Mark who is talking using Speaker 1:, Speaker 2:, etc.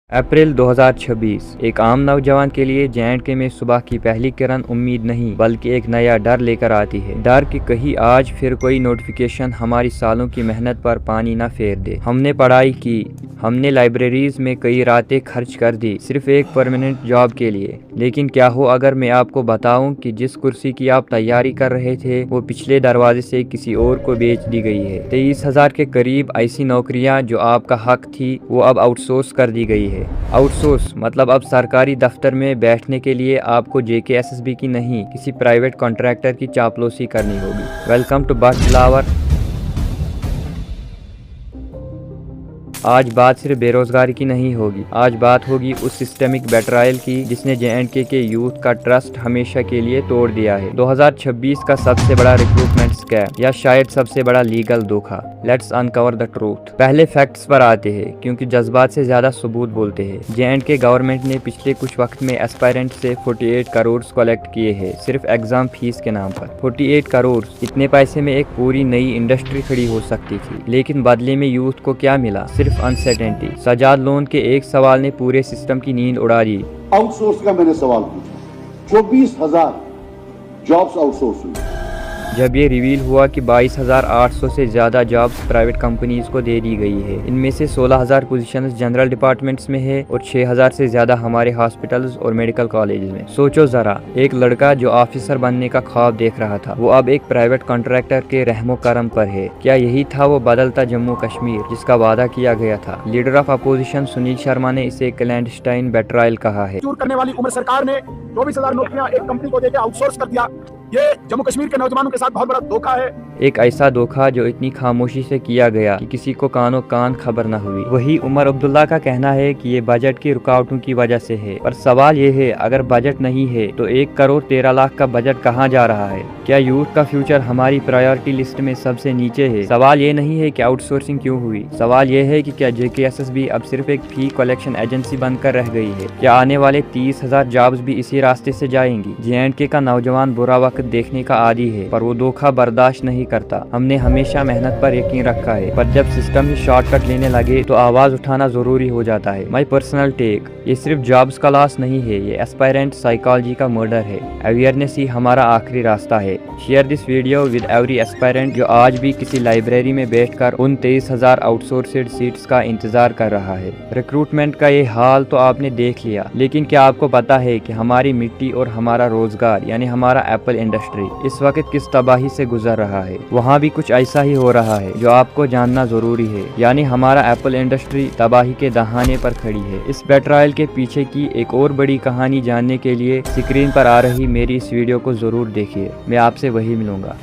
Speaker 1: अप्रैल 2026 एक आम नौजवान के लिए जे.एंड.के में सुबह की पहली किरण उम्मीद नहीं बल्कि एक नया डर लेकर आती है। डर कि कहीं आज फिर कोई नोटिफिकेशन हमारी सालों की मेहनत पर पानी न फेर दे। हमने पढ़ाई की, हमने लाइब्रेरीज में कई रातें खर्च कर दी सिर्फ एक परमानेंट जॉब के लिए। लेकिन क्या हो अगर मैं आपको बताऊं कि जिस कुर्सी की आप तैयारी कर रहे थे वो पिछले दरवाजे से किसी और को बेच दी गई है। 23,000 के करीब ऐसी नौकरियां जो आपका हक थी वो अब आउटसोर्स कर दी गई है। आउटसोर्स मतलब अब सरकारी दफ्तर में बैठने के लिए आपको JKSSB की नहीं किसी प्राइवेट कॉन्ट्रैक्टर की चापलूसी करनी होगी। Welcome to birth. आज बात सिर्फ बेरोजगारी की नहीं होगी, आज बात होगी उस सिस्टमिक बेट्रायल की जिसने जे.एंड.के के यूथ का ट्रस्ट हमेशा के लिए तोड़ दिया है। 2026 का सबसे बड़ा रिक्रूटमेंट स्कैम या शायद सबसे बड़ा लीगल धोखा। Let's uncover the truth. पहले फैक्ट्स पर आते हैं क्योंकि जज्बात से ज्यादा सबूत बोलते हैं। जे.एंड.के गवर्नमेंट ने पिछले कुछ वक्त में एस्पायरेंट से 48 करोड़ कलेक्ट किए हैं सिर्फ एग्जाम फीस के नाम पर। 48 करोड़, इतने पैसे में एक पूरी नई इंडस्ट्री खड़ी हो सकती थी। लेकिन बदले में यूथ को क्या मिला? सिर्फ अनसर्टेनिटी। सजाद लोन के एक सवाल ने पूरे सिस्टम की नींद उड़ा दी।
Speaker 2: आउटसोर्स का मैंने सवाल पूछा, 24,000 जॉब्स आउटसोर्स हुई।
Speaker 1: जब ये रिवील हुआ कि 22,800 से ज्यादा जॉब्स प्राइवेट कंपनीज को दे दी गई है, इनमें से 16,000 पोजीशंस जनरल डिपार्टमेंट्स में है और 6,000 से ज्यादा हमारे हॉस्पिटल्स और मेडिकल कॉलेज में। सोचो जरा, एक लड़का जो ऑफिसर बनने का ख्वाब देख रहा था वो अब एक प्राइवेट कॉन्ट्रैक्टर के रहमो करम पर है। क्या यही था वो बदलता जम्मू कश्मीर जिसका वादा किया गया था? Leader of opposition Sunil Sharma ने इसे क्लैंडस्टाइन बेट्रायल कहा है।
Speaker 3: करने वाली उम्र सरकार ने 24,000 नौकरियां एक कंपनी को देकर आउटसोर्स कर दिया। ये जम्मू कश्मीर के नौजवानों के साथ बहुत बड़ा धोखा है।
Speaker 1: एक ऐसा धोखा जो इतनी खामोशी से किया गया कि किसी को कानो कान खबर न हुई। वही उमर अब्दुल्ला का कहना है कि ये बजट की रुकावटों की वजह से है। पर सवाल ये है, अगर बजट नहीं है तो 1 करोड़ 13 लाख का बजट कहाँ जा रहा है? क्या यूथ का फ्यूचर हमारी प्रायोरिटी लिस्ट में सबसे नीचे है? सवाल ये नहीं है कि आउटसोर्सिंग क्यों हुई, सवाल ये है कि क्या JKSSB अब सिर्फ एक फी कलेक्शन एजेंसी बनकर रह गई है? क्या आने वाले 30,000 जॉब्स भी इसी रास्ते से जाएंगी? जे.एंड.के का नौजवान बुरा वक्त देखने का आदी है पर वो धोखा बर्दाश्त नहीं करता। हमने हमेशा मेहनत पर यकीन रखा है पर जब सिस्टम ही शॉर्टकट लेने लगे तो आवाज उठाना जरूरी हो जाता है। माय पर्सनल टेक, ये सिर्फ जॉब्स का लॉस नहीं है, ये एस्पायरेंट साइकोलॉजी का मर्डर है। अवेयरनेस ही हमारा आखिरी रास्ता है। Share this video with every aspirant जो आज भी किसी लाइब्रेरी में बैठकर उन 23,000 आउटसोर्सेड सीट्स का इंतजार कर रहा है। रिक्रूटमेंट का ये हाल तो आपने देख लिया, लेकिन क्या आपको पता है कि हमारी मिट्टी और हमारा रोजगार यानी हमारा एप्पल इंडस्ट्री इस वक्त किस तबाही से गुजर रहा है? वहाँ भी कुछ ऐसा ही हो रहा है जो आपको जानना जरूरी है। यानी हमारा एप्पल इंडस्ट्री तबाही के दहाने पर खड़ी है। इस बेट्रायल के पीछे की एक और बड़ी कहानी जानने के लिए स्क्रीन पर आ रही मेरी इस वीडियो को जरूर देखिए। मैं आपसे वही मिलूंगा।